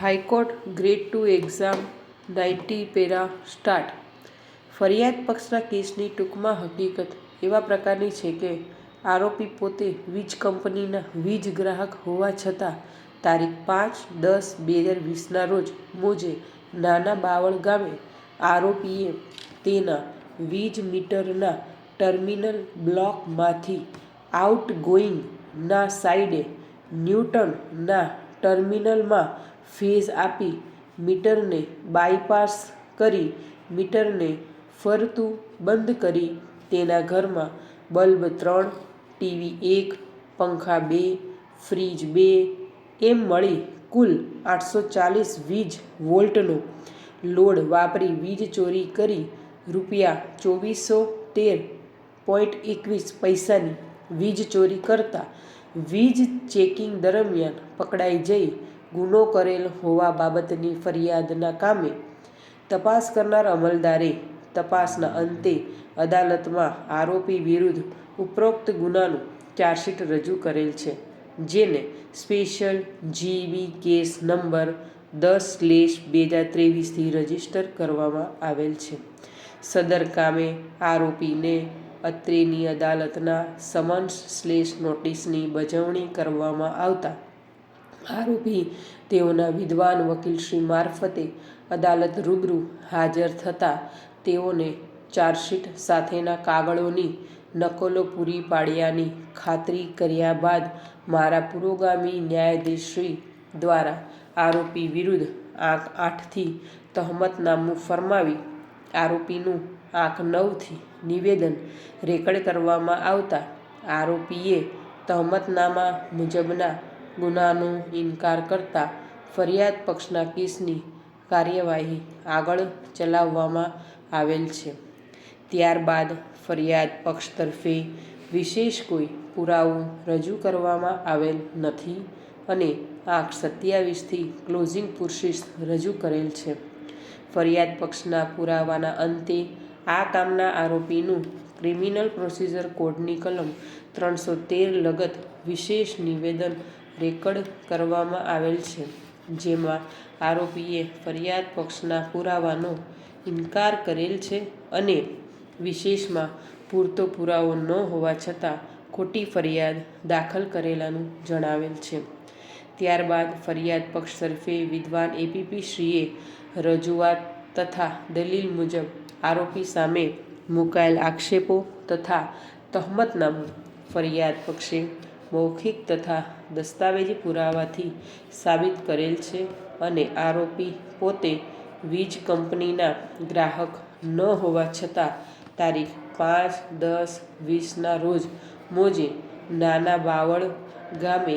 High court grade 2 exam 90 para start. ફરિયાદ પક્ષના કેસની ટૂંકમાં હકીકત એવા પ્રકારની છે કે આરોપી પોતે વીજ કંપનીના વીજ ગ્રાહક હોવા છતાં તારીખ 5/10/2020ના રોજ મોજે નાના બાવળ ગામે આરોપીએ તેના વીજ મીટરના ટર્મિનલ બ્લોકમાંથી આઉટગોઇંગના સાઇડે ન્યૂટ્રનના ટર્મિનલમાં ફેઝ આપી મીટરને બાયપાસ કરી મીટરને ફરતું બંધ કરી તેના ઘરમાં બલ્બ 3, ટીવી 1, પંખા 2, ફ્રીજ 2 એમ મળી કુલ 840 વીજ વોલ્ટનો લોડ વાપરી વીજ ચોરી કરી રૂ. 2413.21 વીજ ચોરી કરતા વીજ ચેકિંગ દરમિયાન પકડાઈ જઈ ગુનો કરેલ હોવા બાબતની ફરિયાદના કામે તપાસ કરનાર અમલદારે તપાસના અંતે અદાલતમાં આરોપી વિરુદ્ધ ઉપરોક્ત ગુનાનું ચાર્જશીટ રજૂ કરેલ છે, જેને સ્પેશિયલ જીબી કેસ નંબર 10/2023થી રજીસ્ટર કરવામાં આવેલ છે. સદર કામે આરોપીને અત્રેની અદાલતના સમન્સ/નોટિસની બજવણી કરવામાં આવતા આરોપી તેઓના વિદ્વાન વકીલશ્રી મારફતે અદાલત રૂબરૂ હાજર થતાં તેઓને ચાર્જશીટ સાથેના કાગળોની નકલો પૂરી પાડ્યાની ખાતરી કર્યા બાદ મારા પુરોગામી ન્યાયાધીશશ્રી દ્વારા આરોપી વિરુદ્ધ આંક 8થી તહોમતનામું ફરમાવી આરોપીનું આંક 9થી નિવેદન રેકર્ડ કરવામાં આવતા આરોપીએ તહોમતનામા મુજબના ગુનાનો ઇનકાર કરતા ફરિયાદ પક્ષના કેસની કાર્યવાહી આગળ ચલાવવામાં આવેલ છે. ત્યારબાદ ફરિયાદ પક્ષ તરફે વિશેષ કોઈ પુરાવો રજૂ કરવામાં આવેલ નથી અને આંક 27થી ક્લોઝિંગ પુરશીસ રજૂ કરેલ છે. ફરિયાદ પક્ષના પુરાવાના અંતે આ કામના આરોપીનું ક્રિમિનલ પ્રોસિજર કોડની કલમ 313 લગત વિશેષ નિવેદન રેકર્ડ કરવામાં આવેલ છે, જેમાં આરોપીએ ફરિયાદ પક્ષના પુરાવાનો ઇનકાર કરેલ છે અને વિશેષમાં પૂરતો પુરાવો ન હોવા છતાં ખોટી ફરિયાદ દાખલ કરેલાનું જણાવેલ છે. ત્યારબાદ ફરિયાદ પક્ષ તરફે વિદ્વાન એપીપીશ્રીએ રજૂઆત તથા દલીલ મુજબ આરોપી સામે મુકાયેલ આક્ષેપો તથા તહોમતનામું ફરિયાદ પક્ષે મૌખિક તથા દસ્તાવેજી પુરાવાથી સાબિત કરેલ છે અને આરોપી પોતે વીજ કંપનીના ગ્રાહક ન હોવા છતાં તારીખ 5/10/20ના રોજ મોજે નાના બાવળ ગામે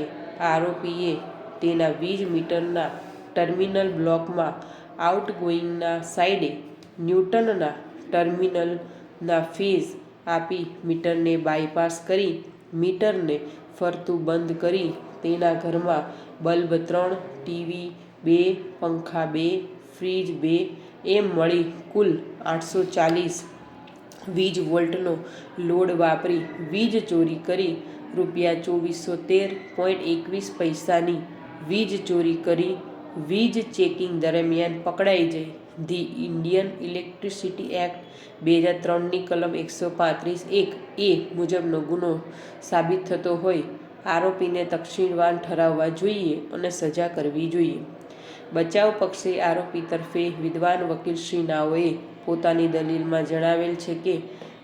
આરોપીએ તેના વીજ મીટરના ટર્મિનલ બ્લોકમાં આઉટગોઇંગના સાઇડે ન્યૂટ્રનના ટર્મિનલના ફેઝ આપી મીટરને બાયપાસ કરી મીટરને ફરતું બંધ કરી તેના ઘરમાં બલ્બ 3, ટીવી 2, પંખા 2, ફ્રીજ 2 એમ મળી કુલ 840 વીજ વોલ્ટનો લોડ વાપરી વીજ ચોરી કરી રૂ. 2413.21 વીજ ચોરી કરી વીજ ચેકિંગ દરમિયાન પકડાઈ જઈ ધી ઇન્ડિયન ઇલેક્ટ્રિસિટી એક્ટ 2003ની કલમ 135(1)(a) મુજબનો ગુનો સાબિત થતો હોય આરોપીને તકસીરવાન ઠરાવવા જોઈએ અને સજા કરવી જોઈએ. બચાવ પક્ષે આરોપી તરફે વિદ્વાન વકીલશ્રી નાઓએ પોતાની દલીલમાં જણાવેલ છે કે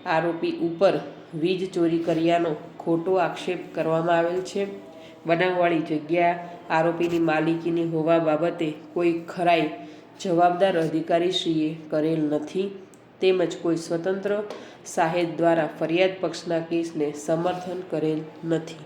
આરોપી ઉપર વીજ ચોરી કર્યાનો ખોટો આક્ષેપ કરવામાં આવેલ છે. બનાવવાળી જગ્યા આરોપીની માલિકીની હોવા બાબતે કોઈ ખરાઈ જવાબદાર અધિકારીશ્રીએ કરેલ નથી તેમજ કોઈ સ્વતંત્ર સાહેદ દ્વારા ફરિયાદ પક્ષના કેસને સમર્થન કરેલ નથી.